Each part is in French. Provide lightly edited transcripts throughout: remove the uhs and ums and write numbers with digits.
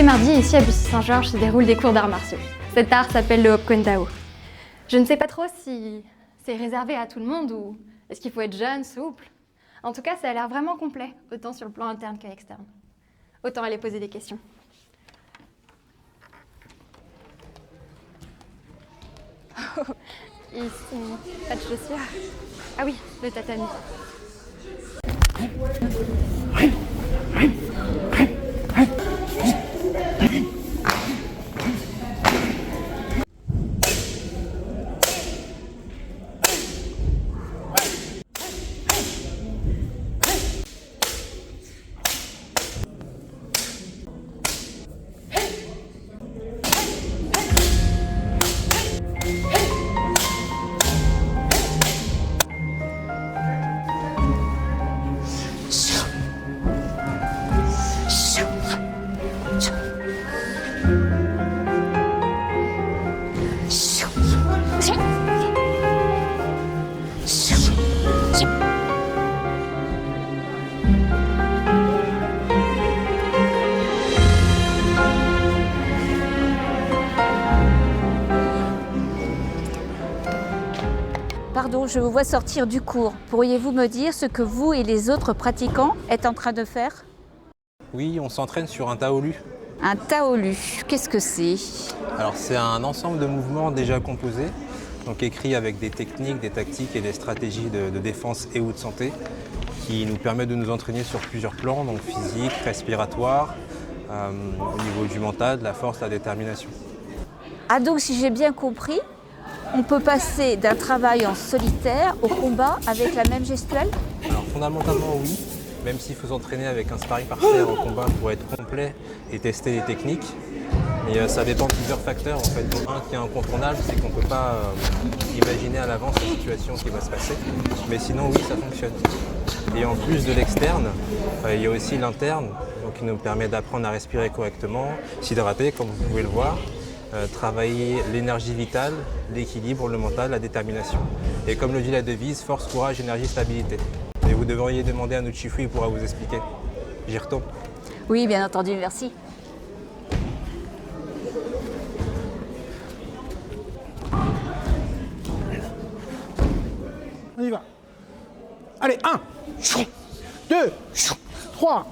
mardi, ici à Bussy-Saint-Georges, se déroulent des cours d'arts martiaux. Cet art s'appelle le Hop Kuen Tao. Je ne sais pas trop si c'est réservé à tout le monde ou est-ce qu'il faut être jeune, souple. En tout cas, ça a l'air vraiment complet, autant sur le plan interne qu'à externe. Autant aller poser des questions. Oh, ici, pas de chaussures. Ah oui, le tatami. Pardon, je vous vois sortir du cours. Pourriez-vous me dire ce que vous et les autres pratiquants êtes en train de faire? Oui, on s'entraîne sur un Taolu. Un Taolu, qu'est-ce que c'est? Alors c'est un ensemble de mouvements déjà composés, donc écrits avec des techniques, des tactiques et des stratégies de défense et ou de santé qui nous permettent de nous entraîner sur plusieurs plans, donc physique, respiratoire, au niveau du mental, de la force, de la détermination. Ah donc si j'ai bien compris, on peut passer d'un travail en solitaire au combat avec la même gestuelle? Alors fondamentalement oui, même s'il faut s'entraîner avec un sparring partenaire au combat pour être complet et tester les techniques. Mais ça dépend de plusieurs facteurs. En fait, donc, un qui est incontournable, c'est qu'on ne peut pas imaginer à l'avance la situation qui va se passer. Mais sinon oui, ça fonctionne. Et en plus de l'externe, il y a aussi l'interne, donc qui nous permet d'apprendre à respirer correctement, s'hydrater comme vous pouvez le voir. Travailler l'énergie vitale, l'équilibre, le mental, la détermination. Et comme le dit la devise, force, courage, énergie, stabilité. Et vous devriez demander à notre Chifu, il pourra vous expliquer. J'y retourne. Oui, bien entendu, merci. On y va. Allez, 1, 2, 3.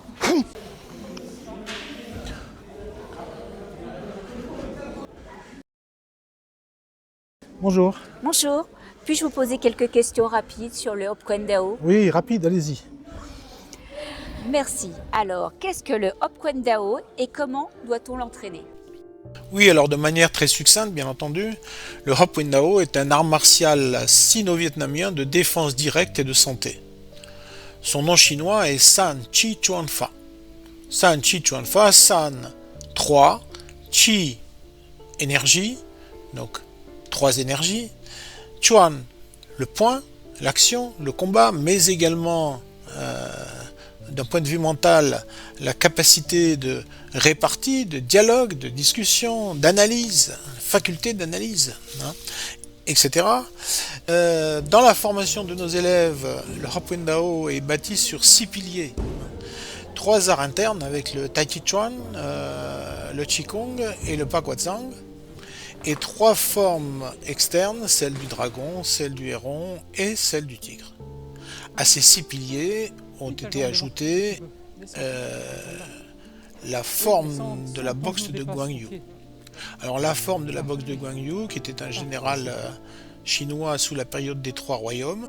Bonjour. Bonjour, puis-je vous poser quelques questions rapides sur le Hop Kuen Tao? Oui, rapide, allez-y. Merci. Alors, qu'est-ce que le Hop Kuen Tao et comment doit-on l'entraîner? Oui, alors de manière très succincte, bien entendu, le Hop Kuen Tao est un art martial sino-vietnamien de défense directe et de santé. Son nom chinois est San Chi Chuan Fa. San Chi Chuan Fa, San 3, Chi énergie, donc 3 énergies, Chuan le point, l'action, le combat, mais également d'un point de vue mental, la capacité de répartie, de dialogue, de discussion, d'analyse, faculté d'analyse, etc. Dans la formation de nos élèves, le Hop Kuen Tao est bâti sur 6 piliers. 3 arts internes avec le Tai Chi Chuan, le Qigong et le Pa Kua Zhang. Et 3 formes externes, celle du dragon, celle du héron et celle du tigre. À ces 6 piliers ont été ajoutés la forme de la boxe de Guan Yu. Alors la forme de la boxe de Guan Yu, qui était un général chinois sous la période des 3 royaumes,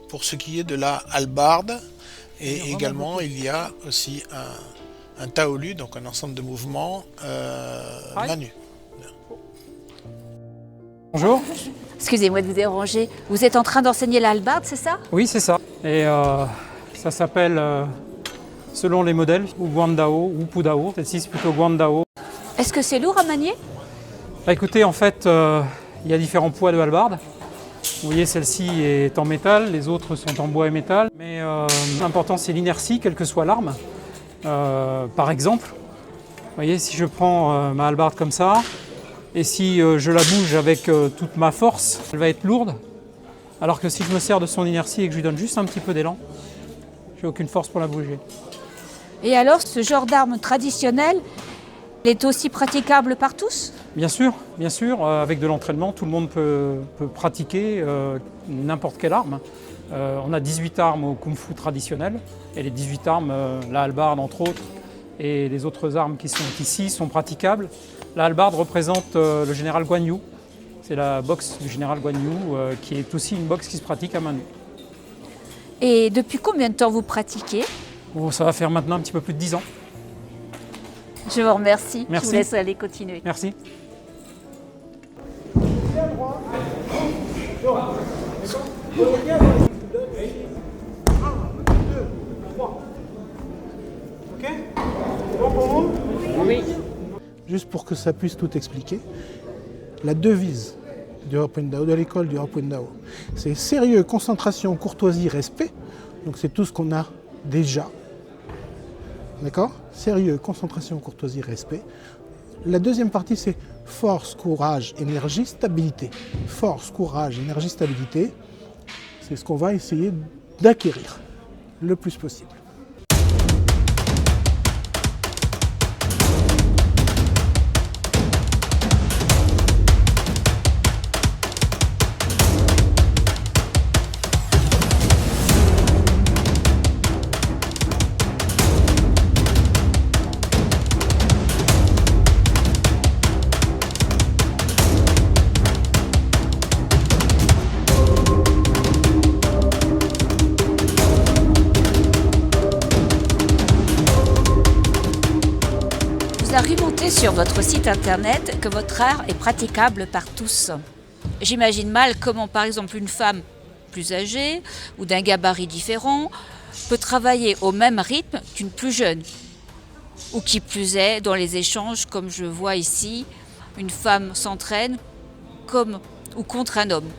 pour ce qui est de la hallebarde, et également il y a aussi un Taolu, donc un ensemble de mouvements main nue. Bonjour. Excusez-moi de vous déranger. Vous êtes en train d'enseigner la hallebarde, c'est ça? Oui, c'est ça. Et ça s'appelle, selon les modèles, ou Guandao ou Pudao. Celle-ci, c'est plutôt Guandao. Est-ce que c'est lourd à manier? Bah, écoutez, en fait, il y a différents poids de hallebarde. Vous voyez, celle-ci est en métal, les autres sont en bois et métal. Mais l'important, c'est l'inertie, quelle que soit l'arme. Par exemple, vous voyez, si je prends ma hallebarde comme ça, et si je la bouge avec toute ma force, elle va être lourde. Alors que si je me sers de son inertie et que je lui donne juste un petit peu d'élan, j'ai aucune force pour la bouger. Et alors, ce genre d'arme traditionnelle, Il est aussi praticable par tous? Bien sûr, avec de l'entraînement, tout le monde peut pratiquer n'importe quelle arme. On a 18 armes au kung-fu traditionnel, et les 18 armes, la hallebarde entre autres, et les autres armes qui sont ici sont praticables. La hallebarde représente le général Guan Yu. C'est la boxe du général Guan Yu, qui est aussi une boxe qui se pratique à main nue. Et depuis combien de temps vous pratiquez? Oh, ça va faire maintenant un petit peu plus de 10 ans. Je vous remercie. Merci. Je vous laisse aller continuer. Merci. Juste pour que ça puisse tout expliquer, la devise du Hop Wing Dao, de l'école du Hop Wing Dao, c'est sérieux, concentration, courtoisie, respect. Donc c'est tout ce qu'on a déjà. D'accord? Sérieux, concentration, courtoisie, respect. La deuxième partie, c'est force, courage, énergie, stabilité. Force, courage, énergie, stabilité. C'est ce qu'on va essayer d'acquérir le plus possible. Vous argumentez sur votre site internet que votre art est praticable par tous. J'imagine mal comment, par exemple, une femme plus âgée ou d'un gabarit différent peut travailler au même rythme qu'une plus jeune. Ou qui plus est, dans les échanges, comme je vois ici, une femme s'entraîne comme ou contre un homme.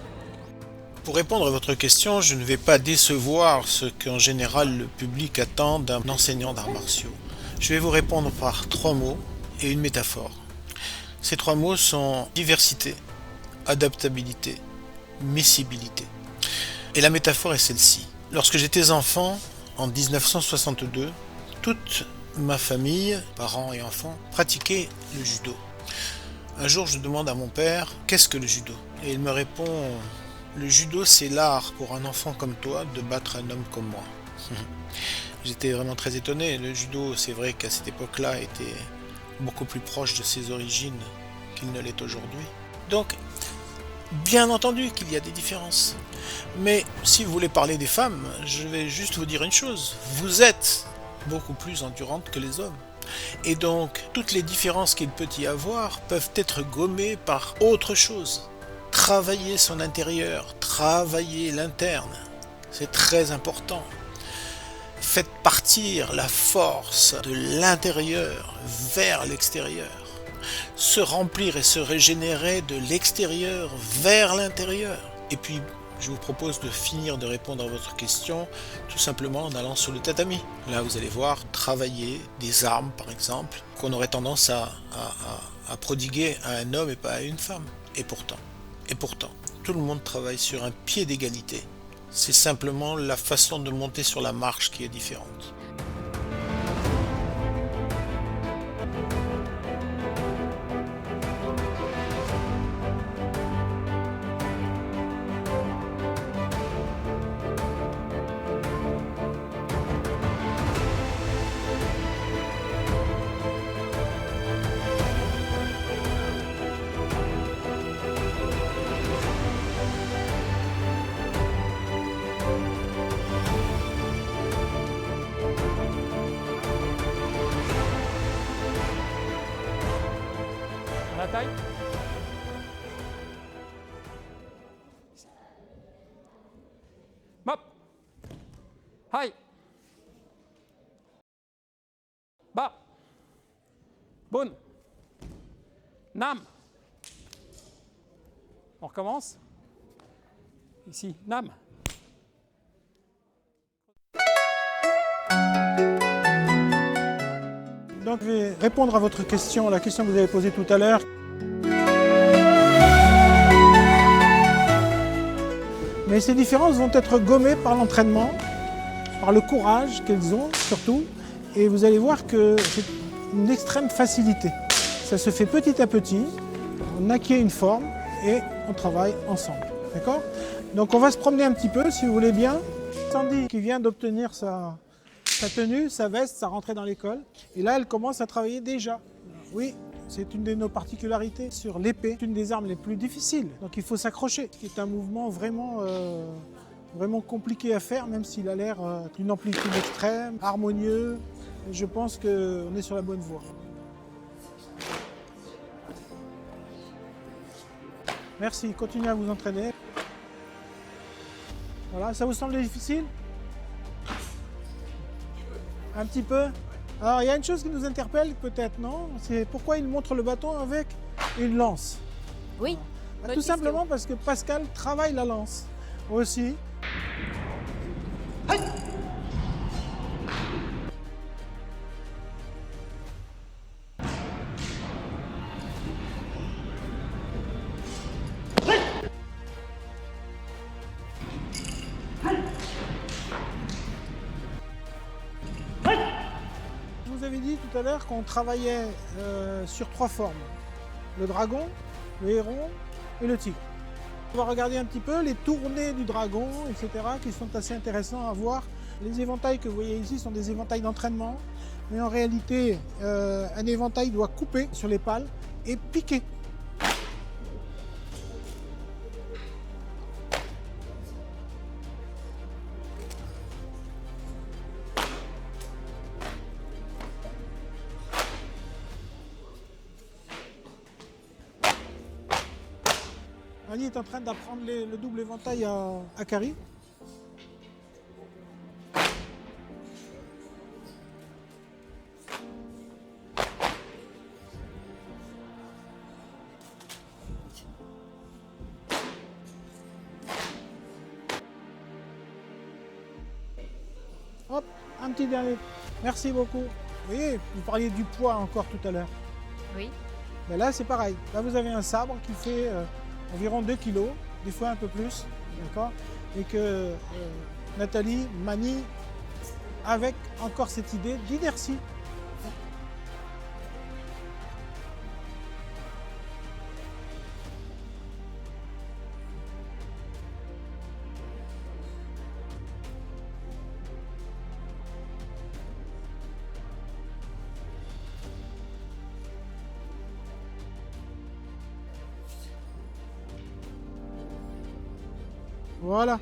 Pour répondre à votre question, je ne vais pas décevoir ce qu'en général le public attend d'un enseignant d'arts martiaux. Je vais vous répondre par 3 mots et une métaphore. Ces 3 mots sont diversité, adaptabilité, miscibilité. Et la métaphore est celle-ci. Lorsque j'étais enfant, en 1962, toute ma famille, parents et enfants, pratiquaient le judo. Un jour, je demande à mon père « Qu'est-ce que le judo ?» Et il me répond « Le judo, c'est l'art pour un enfant comme toi de battre un homme comme moi. » J'étais vraiment très étonné. Le judo, c'est vrai qu'à cette époque-là, était beaucoup plus proche de ses origines qu'il ne l'est aujourd'hui. Donc, bien entendu qu'il y a des différences. Mais si vous voulez parler des femmes, je vais juste vous dire une chose. Vous êtes beaucoup plus endurantes que les hommes. Et donc, toutes les différences qu'il peut y avoir peuvent être gommées par autre chose. Travailler son intérieur, travailler l'interne, c'est très important. Faites partir la force de l'intérieur vers l'extérieur. Se remplir et se régénérer de l'extérieur vers l'intérieur. Et puis, je vous propose de finir de répondre à votre question tout simplement en allant sur le tatami. Là, vous allez voir travailler des armes, par exemple, qu'on aurait tendance à prodiguer à un homme et pas à une femme. Et pourtant, tout le monde travaille sur un pied d'égalité. C'est simplement la façon de monter sur la marche qui est différente. La taille. Bop. Hai. Ba. Bun. Nam. On recommence. Ici, Nam. Donc je vais répondre à votre question, la question que vous avez posée tout à l'heure. Mais ces différences vont être gommées par l'entraînement, par le courage qu'elles ont surtout, et vous allez voir que c'est une extrême facilité. Ça se fait petit à petit, on acquiert une forme et on travaille ensemble. D'accord? Donc on va se promener un petit peu si vous voulez bien. Sandy qui vient d'obtenir sa tenue, sa veste, sa rentrée dans l'école. Et là elle commence à travailler déjà. Oui, c'est une de nos particularités sur l'épée. C'est une des armes les plus difficiles. Donc il faut s'accrocher. C'est un mouvement vraiment compliqué à faire, même s'il a l'air d'une amplitude extrême, harmonieux. Je pense qu'on est sur la bonne voie. Merci, continuez à vous entraîner. Voilà, ça vous semble difficile? Un petit peu? Alors, il y a une chose qui nous interpelle peut-être, non? C'est pourquoi il montre le bâton avec une lance. Oui. Tout simplement parce que Pascal travaille la lance aussi. Je vous avais dit tout à l'heure qu'on travaillait sur 3 formes. Le dragon, le héron et le tigre. On va regarder un petit peu les tournées du dragon, etc., qui sont assez intéressants à voir. Les éventails que vous voyez ici sont des éventails d'entraînement, mais en réalité, un éventail doit couper sur les pales et piquer. Annie est en train d'apprendre le double éventail à Carrie. Hop, un petit dernier. Merci beaucoup. Vous voyez, vous parliez du poids encore tout à l'heure. Oui. Ben là, c'est pareil. Là, vous avez un sabre qui fait environ 2 kg, des fois un peu plus, d'accord? Et que Nathalie manie avec encore cette idée d'inertie. Voilà,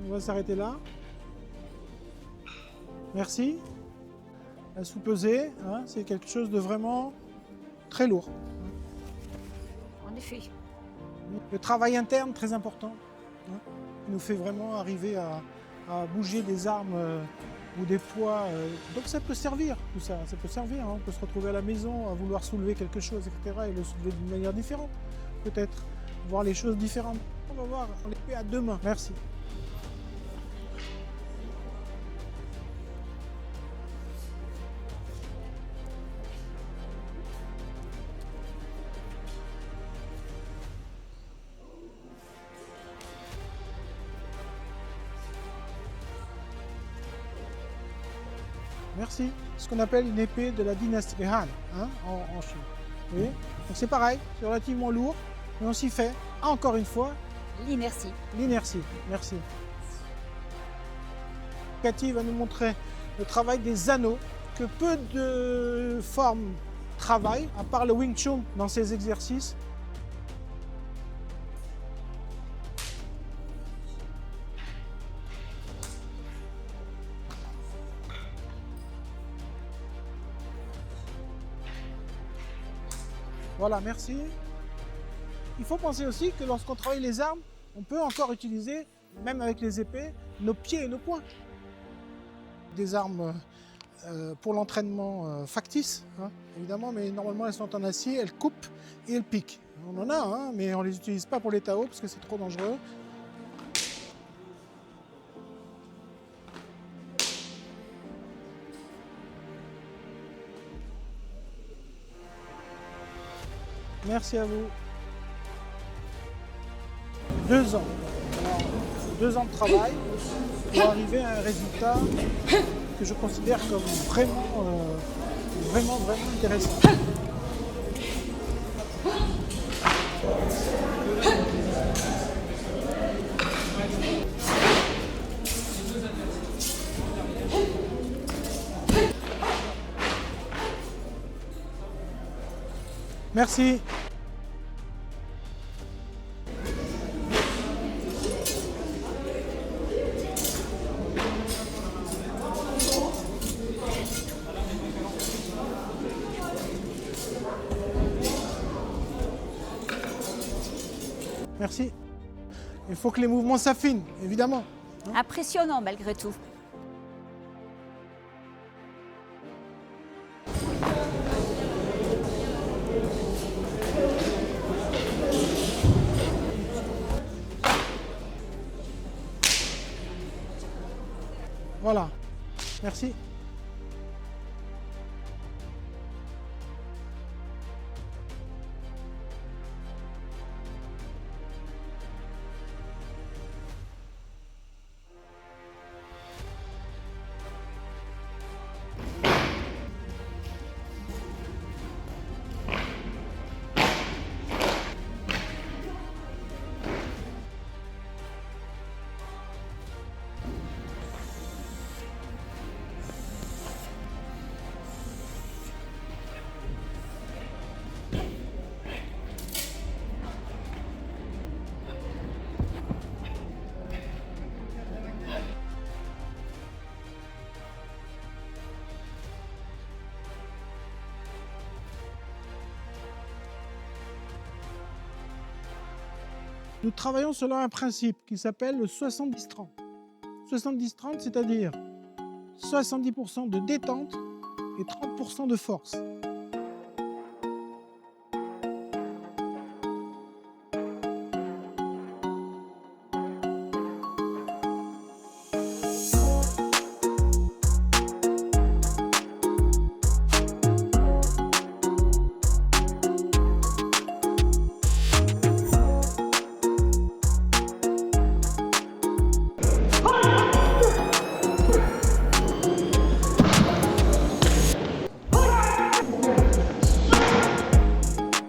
on va s'arrêter là. Merci. La sous-pesée, hein, c'est quelque chose de vraiment très lourd. En effet. Le travail interne, très important, hein, qui nous fait vraiment arriver à bouger des armes ou des poids. Donc ça peut servir, tout ça. Ça peut servir. Hein. On peut se retrouver à la maison à vouloir soulever quelque chose, etc. et le soulever d'une manière différente, peut-être. Voir les choses différemment. On va voir l'épée à 2 mains. Merci. Merci. Ce qu'on appelle une épée de la dynastie Han, hein, en Chine. Vous voyez? Donc c'est pareil, c'est relativement lourd, mais on s'y fait. Encore une fois, L'inertie. l'inertie. Merci. Cathy va nous montrer le travail des anneaux, que peu de formes travaillent, à part le Wing Chun dans ses exercices. Voilà, merci. Il faut penser aussi que lorsqu'on travaille les armes, on peut encore utiliser, même avec les épées, nos pieds et nos poings. Des armes pour l'entraînement factice, hein, évidemment, mais normalement elles sont en acier, elles coupent et elles piquent. On en a, hein, mais on ne les utilise pas pour les Tao parce que c'est trop dangereux. Merci à vous. 2 ans. Alors, 2 ans de travail pour arriver à un résultat que je considère comme vraiment intéressant. Merci. Merci. Il faut que les mouvements s'affinent, évidemment. Impressionnant malgré tout. Voilà. Merci. Nous travaillons selon un principe qui s'appelle le 70-30. 70-30, c'est-à-dire 70% de détente et 30% de force.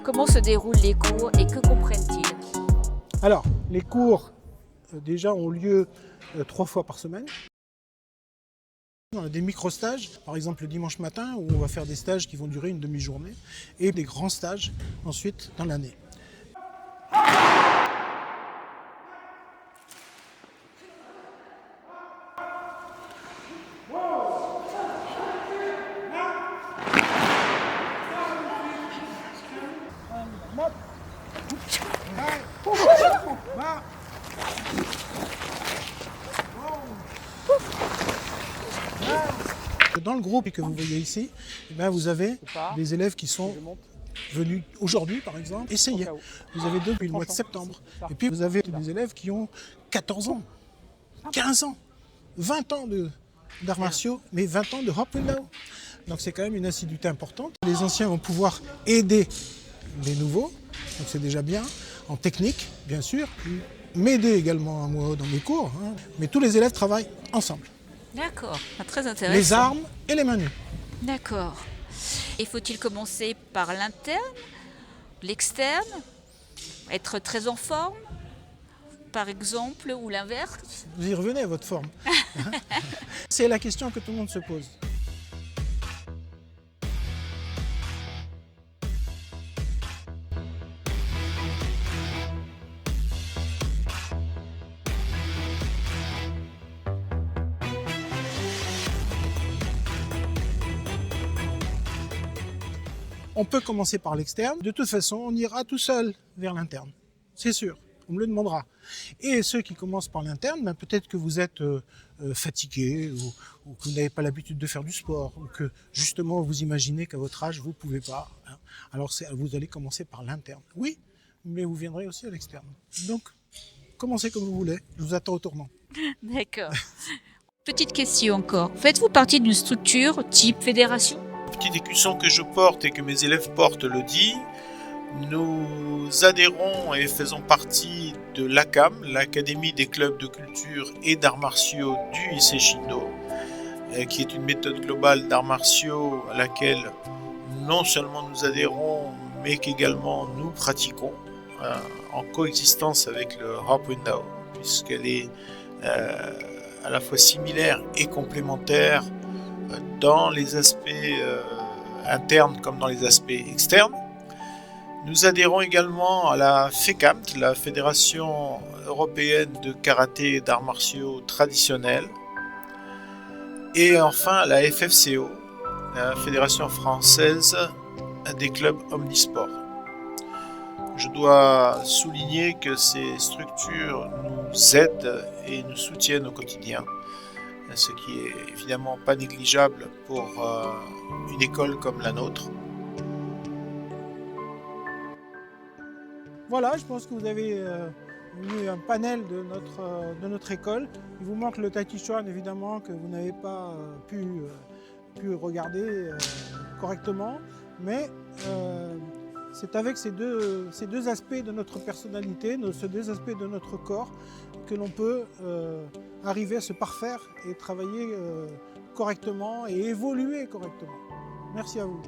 Comment se déroulent les cours et que comprennent-ils? Alors, les cours, déjà, ont lieu 3 fois par semaine. On a des micro-stages, par exemple le dimanche matin, où on va faire des stages qui vont durer une demi-journée, et des grands stages ensuite dans l'année. Dans le groupe que vous voyez ici, eh bien, vous avez des élèves qui sont venus aujourd'hui, par exemple, essayer. Vous avez deux depuis le mois de septembre. Et puis vous avez des élèves qui ont 14 ans, 15 ans, 20 ans d'arts martiaux, mais 20 ans de Hop Windao. Donc c'est quand même une assiduité importante. Les anciens vont pouvoir aider les nouveaux, donc c'est déjà bien, en technique, bien sûr, m'aider également à moi dans mes cours, hein. Mais tous les élèves travaillent ensemble. D'accord, très intéressant. Les armes et les mains nues. D'accord. Et faut-il commencer par l'interne, l'externe, être très en forme, par exemple, ou l'inverse? Vous y revenez à votre forme. C'est la question que tout le monde se pose. On peut commencer par l'externe. De toute façon, on ira tout seul vers l'interne. C'est sûr, on me le demandera. Et ceux qui commencent par l'interne, ben peut-être que vous êtes fatigué ou que vous n'avez pas l'habitude de faire du sport ou que justement vous imaginez qu'à votre âge, vous ne pouvez pas. Hein. Alors vous allez commencer par l'interne. Oui, mais vous viendrez aussi à l'externe. Donc, commencez comme vous voulez. Je vous attends au tournant. D'accord. Petite question encore. Faites-vous partie d'une structure type fédération? Le petit écusson que je porte et que mes élèves portent le dit. Nous adhérons et faisons partie de l'ACAM, l'Académie des clubs de culture et d'arts martiaux du Issei Shindo, qui est une méthode globale d'arts martiaux à laquelle non seulement nous adhérons, mais qu'également nous pratiquons en coexistence avec le Hop Windao, puisqu'elle est à la fois similaire et complémentaire dans les aspects internes comme dans les aspects externes. Nous adhérons également à la FECAMT, la Fédération européenne de karaté et d'arts martiaux traditionnels, et enfin à la FFCO, la Fédération française des clubs omnisports. Je dois souligner que ces structures nous aident et nous soutiennent au quotidien, ce qui est évidemment pas négligeable pour une école comme la nôtre. Voilà, je pense que vous avez eu un panel de notre école. Il vous manque le Tai Chi Chuan, évidemment, que vous n'avez pas pu regarder correctement. Mais c'est avec ces deux aspects de notre personnalité, ces deux aspects de notre corps, que l'on peut arriver à se parfaire et travailler correctement et évoluer correctement. Merci à vous.